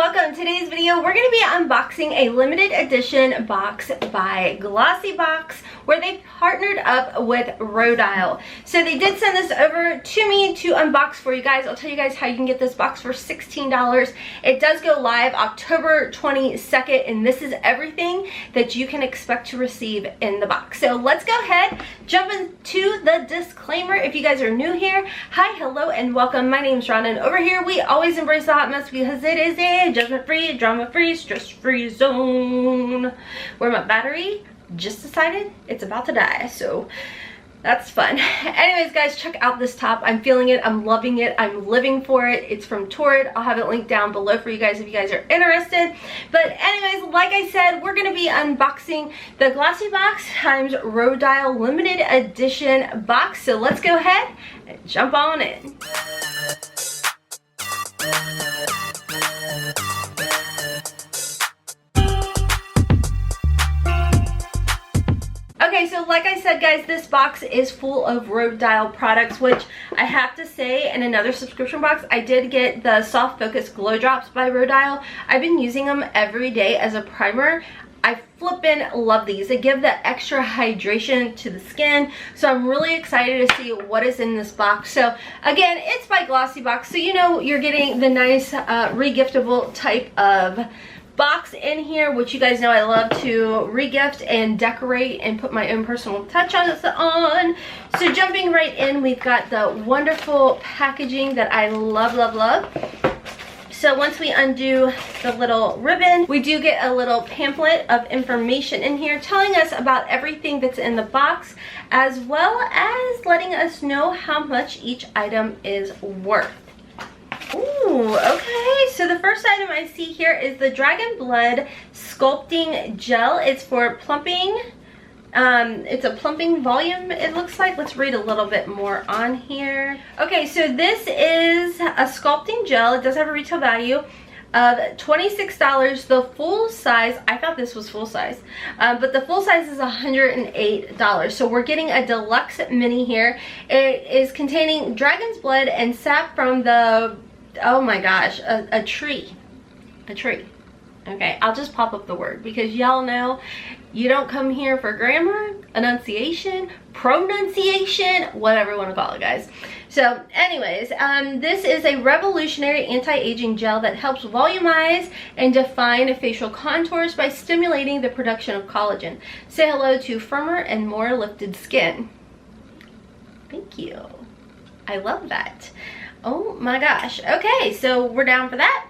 welcome. Today's video we're going to be unboxing a limited edition box by GlossyBox where they partnered up with Rodial. So they did send this over to me to unbox for you guys. I'll tell you guys how you can get this box for $16. It does go live October 22nd, and this is everything that you can expect to receive in the box. So let's go ahead, jump into the disclaimer. If you guys are new here, hi, hello, and welcome. My name's Rhonda, and over here we always embrace the hot mess because it is a judgment-free, drama-free, stress-free zone where my battery just decided it's about to die, so that's fun. Anyways, guys, check out this top. I'm feeling it. I'm loving it. I'm living for it. It's from Torrid. I'll have it linked down below for you guys if you guys are interested. But anyways, like I said, we're going to be unboxing the GlossyBox times Rodial limited edition box. So let's go ahead and jump on in. Okay, so like I said, guys, this box is full of Rodial products, which I have to say, in another subscription box, I did get the Soft Focus Glow Drops by Rodial. I've been using them every day as a primer. I flippin' love these. They give the extra hydration to the skin, so I'm really excited to see what is in this box. So again, it's by GlossyBox, so you know you're getting the nice regiftable type of box in here, which you guys know I love to regift and decorate and put my own personal touch on. So jumping right in, we've got the wonderful packaging that I love, love, love. So once we undo the little ribbon, we do get a little pamphlet of information in here telling us about everything that's in the box, as well as letting us know how much each item is worth. Ooh, okay, so the first item I see here is the Dragon Blood Sculpting Gel. It's for plumping. It's a plumping volume, it looks like. Let's read a little bit more on here. Okay, so this is a sculpting gel. It does have a retail value of $26. The full size, I thought this was full size, but the full size is $108. So we're getting a deluxe mini here. It is containing dragon's blood and sap from the, oh my gosh, a tree. Okay, I'll just pop up the word because y'all know you don't come here for grammar, enunciation, pronunciation, whatever you want to call it, guys. So anyways, this is a revolutionary anti-aging gel that helps volumize and define facial contours by stimulating the production of collagen. Say hello to firmer and more lifted skin. Thank you. I love that. Oh my gosh. Okay, so we're down for that.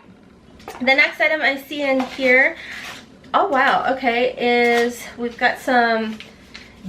The next item I see in here, oh wow, okay, is we've got some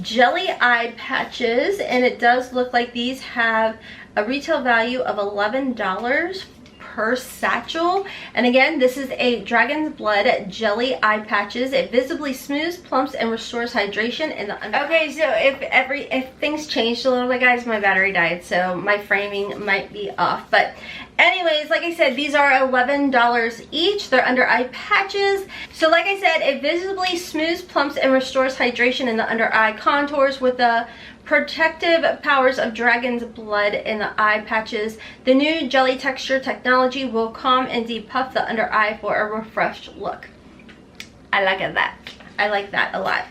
jelly eye patches, and it does look like these have a retail value of $11 per satchel. And again, this is a Dragon's Blood jelly eye patches. It visibly smooths, plumps, and restores hydration in the under. Okay, so if things changed a little bit, guys, my battery died, so my framing might be off. But anyways, like I said, these are $11 each. They're under eye patches. So like I said, it visibly smooths, plumps, and restores hydration in the under eye contours with the protective powers of dragon's blood in the eye patches. The new jelly texture technology will calm and depuff the under eye for a refreshed look. I like that. I like that a lot.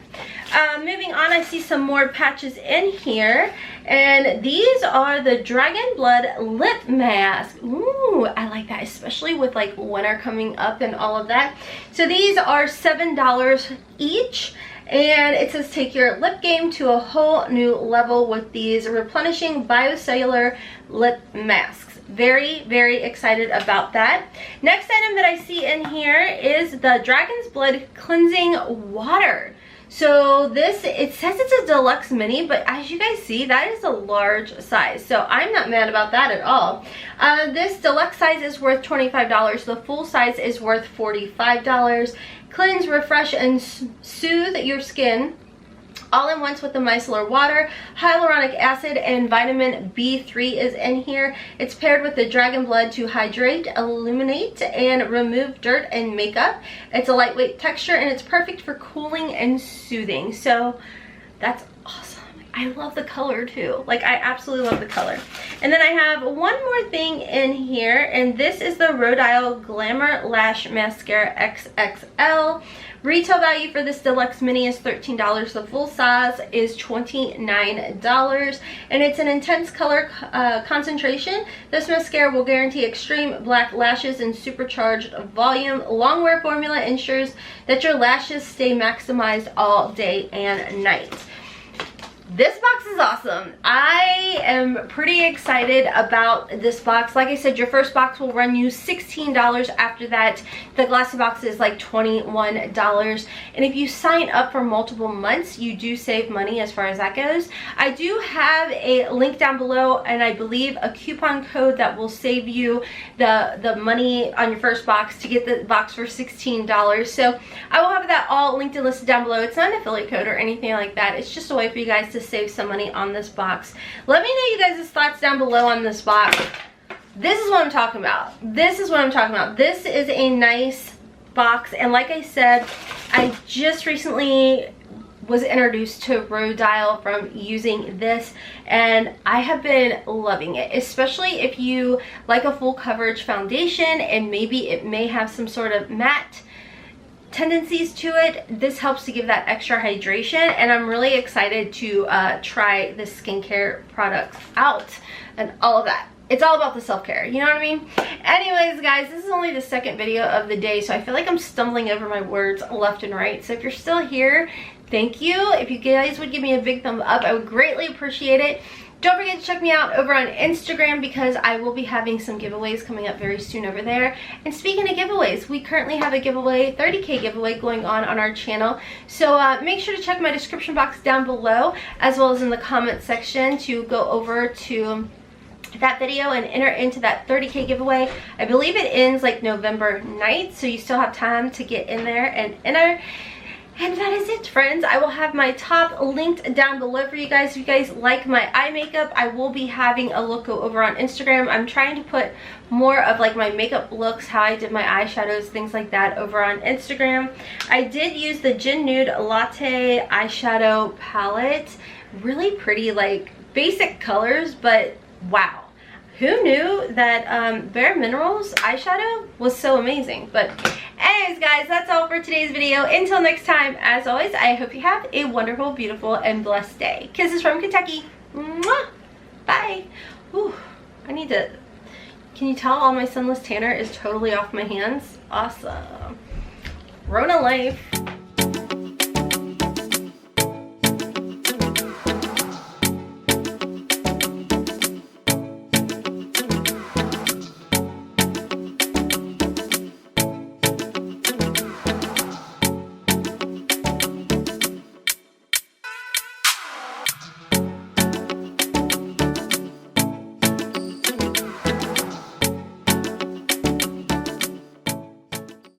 Moving on, I see some more patches in here, and these are the Dragon Blood lip mask. Ooh, I like that, especially with like winter coming up and all of that. So these are $7 each. And it says take your lip game to a whole new level with these replenishing biocellular lip masks. Very, very excited about that. Next item that I see in here is the Dragon's Blood Cleansing Water. So this, it says it's a deluxe mini, but as you guys see, that is a large size. So I'm not mad about that at all. This deluxe size is worth $25. The full size is worth $45. Cleanse, refresh, and soothe your skin all in once with the micellar water. Hyaluronic acid and vitamin B3 is in here. It's paired with the Dragon Blood to hydrate, illuminate, and remove dirt and makeup. It's a lightweight texture, and it's perfect for cooling and soothing. So that's awesome. I love the color too. Like, I absolutely love the color. And then I have one more thing in here, and this is the Rodial Glamour Lash Mascara XXL. Retail value for this deluxe mini is $13. The full size is $29, and it's an intense color concentration. This mascara will guarantee extreme black lashes and supercharged volume. Long wear formula ensures that your lashes stay maximized all day and night. This box is awesome. I am pretty excited about this box. Like I said, your first box will run you $16. After that, the GlossyBox is like $21. And if you sign up for multiple months, you do save money as far as that goes. I do have a link down below, and I believe a coupon code that will save you the money on your first box to get the box for $16. So I will have that all linked and listed down below. It's not an affiliate code or anything like that. It's just a way for you guys to save some money on this box. Let me know you guys' thoughts down below on this box. This is what I'm talking about. This is what I'm talking about. This is a nice box, and like I said, I just recently was introduced to Rodial from using this, and I have been loving it, especially if you like a full coverage foundation and maybe it may have some sort of matte tendencies to it. This helps to give that extra hydration, and I'm really excited to try the skincare products out and all of that. It's all about the self-care, you know what I mean? Anyways, guys, this is only the second video of the day, so I feel like I'm stumbling over my words left and right. So if you're still here, thank you. If you guys would give me a big thumb up, I would greatly appreciate it. Don't forget to check me out over on Instagram, because I will be having some giveaways coming up very soon over there. And speaking of giveaways, we currently have a giveaway, 30K giveaway going on our channel. So make sure to check my description box down below, as well as in the comment section, to go over to that video and enter into that 30K giveaway. I believe it ends like November 9th, so you still have time to get in there and enter. And that is it, friends. I will have my top linked down below for you guys. If you guys like my eye makeup, I will be having a look over on Instagram. I'm trying to put more of like my makeup looks, how I did my eyeshadows, things like that over on Instagram. I did use the Gin Nude Latte eyeshadow palette. Really pretty, like basic colors, but wow. Who knew that Bare Minerals eyeshadow was so amazing? But anyways, guys, that's all for today's video. Until next time, as always, I hope you have a wonderful, beautiful, and blessed day. Kisses from Kentucky. Mwah! Bye. Whew. I need to... Can you tell all my sunless tanner is totally off my hands? Awesome. Rona life.